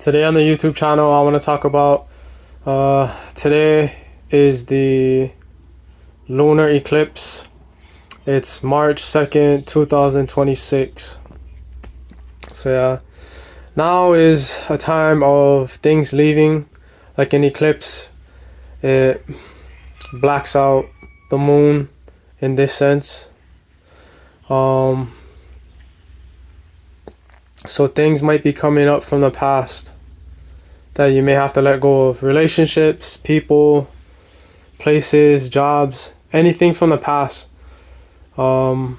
Today on the YouTube channel, I want to talk about today is the lunar eclipse. It's March 2nd, 2026. So yeah, now is a time of things leaving. Like an eclipse, it blacks out the moon in this sense. So things might be coming up from the past that you may have to let go of. Relationships, people, places, jobs, anything from the past can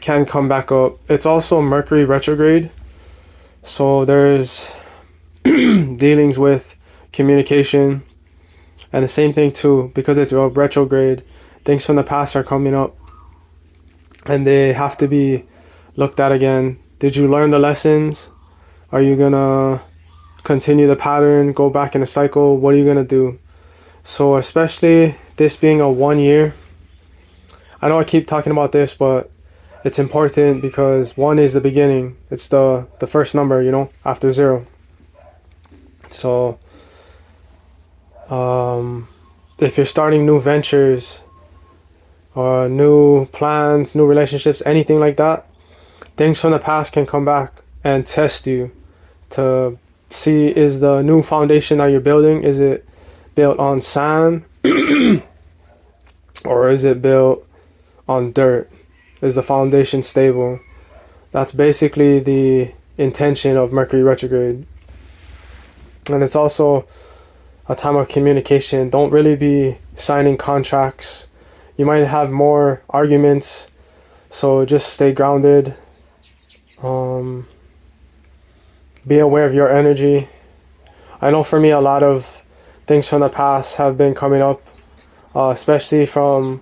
come back up. It's also Mercury retrograde, so there's dealings with communication, and the same thing too, because it's a retrograde, things from the past are coming up and they have to be looked at again. Did you learn the lessons? Are you gonna continue the pattern, go back in a cycle? What are you gonna do? So especially this being a 1 year, I know I keep talking about this, but it's important because 1 is the beginning. It's the first number, after 0. So if you're starting new ventures or new plans, new relationships, anything like that, things from the past can come back and test you to see, is the new foundation that you're building, is it built on sand or is it built on dirt? Is the foundation stable? That's basically the intention of Mercury retrograde. And it's also a time of communication. Don't really be signing contracts. You might have more arguments, so just stay grounded. Be aware of your energy. I know for me, a lot of things from the past have been coming up, especially from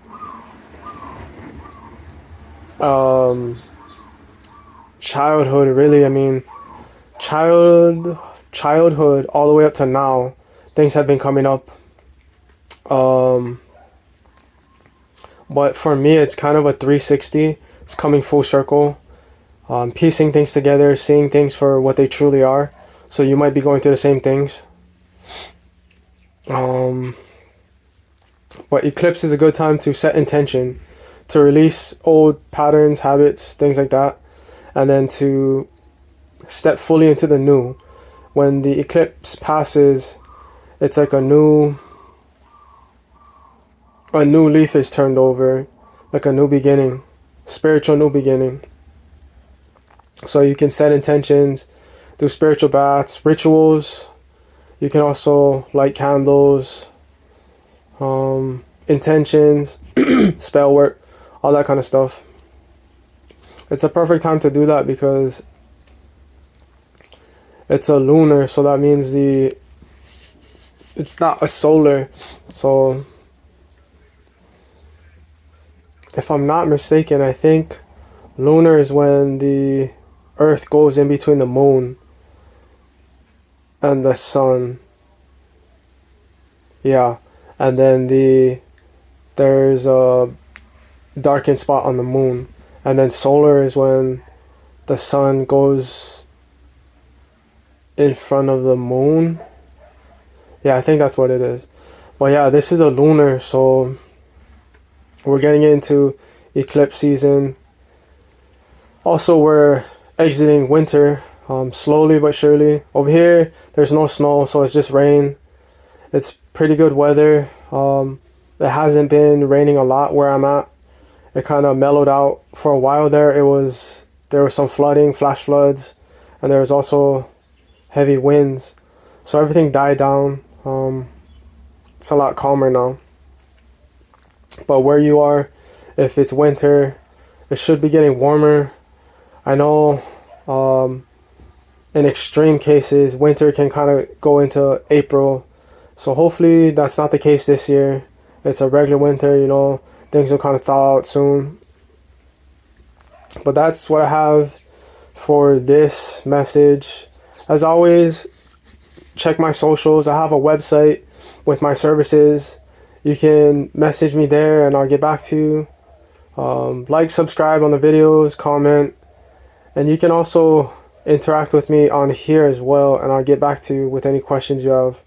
childhood, really. I mean, childhood all the way up to now, things have been coming up. But for me, it's kind of a 360. It's coming full circle. Piecing things together, seeing things for what they truly are. So you might be going through the same things. But eclipse is a good time to set intention, to release old patterns, habits, things like that, and then to step fully into the new. When the eclipse passes, it's like a new leaf is turned over, like a new beginning, spiritual new beginning. So you can set intentions, do spiritual baths, rituals. You can also light candles, intentions, spell work, all that kind of stuff. It's a perfect time to do that because it's a lunar, so that means it's not a solar. So if I'm not mistaken, I think lunar is when the Earth goes in between the moon and the sun. Yeah, and then there's a darkened spot on the moon, and then solar is when the sun goes in front of the moon. Yeah, I think that's what it is. But yeah, this is a lunar, so we're getting into eclipse season. Also, we're exiting winter, slowly but surely. Over here, there's no snow, so it's just rain. It's pretty good weather. It hasn't been raining a lot where I'm at. It kind of mellowed out for a while there. There was some flooding, flash floods, and there was also heavy winds. So everything died down. It's a lot calmer now. But where you are, if it's winter, it should be getting warmer. I know in extreme cases, winter can kind of go into April. So hopefully that's not the case this year. It's a regular winter, things will kind of thaw out soon. But that's what I have for this message. As always, check my socials. I have a website with my services. You can message me there and I'll get back to you. Like, subscribe on the videos, comment. And you can also interact with me on here as well, and I'll get back to you with any questions you have.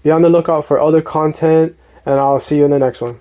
Be on the lookout for other content, and I'll see you in the next one.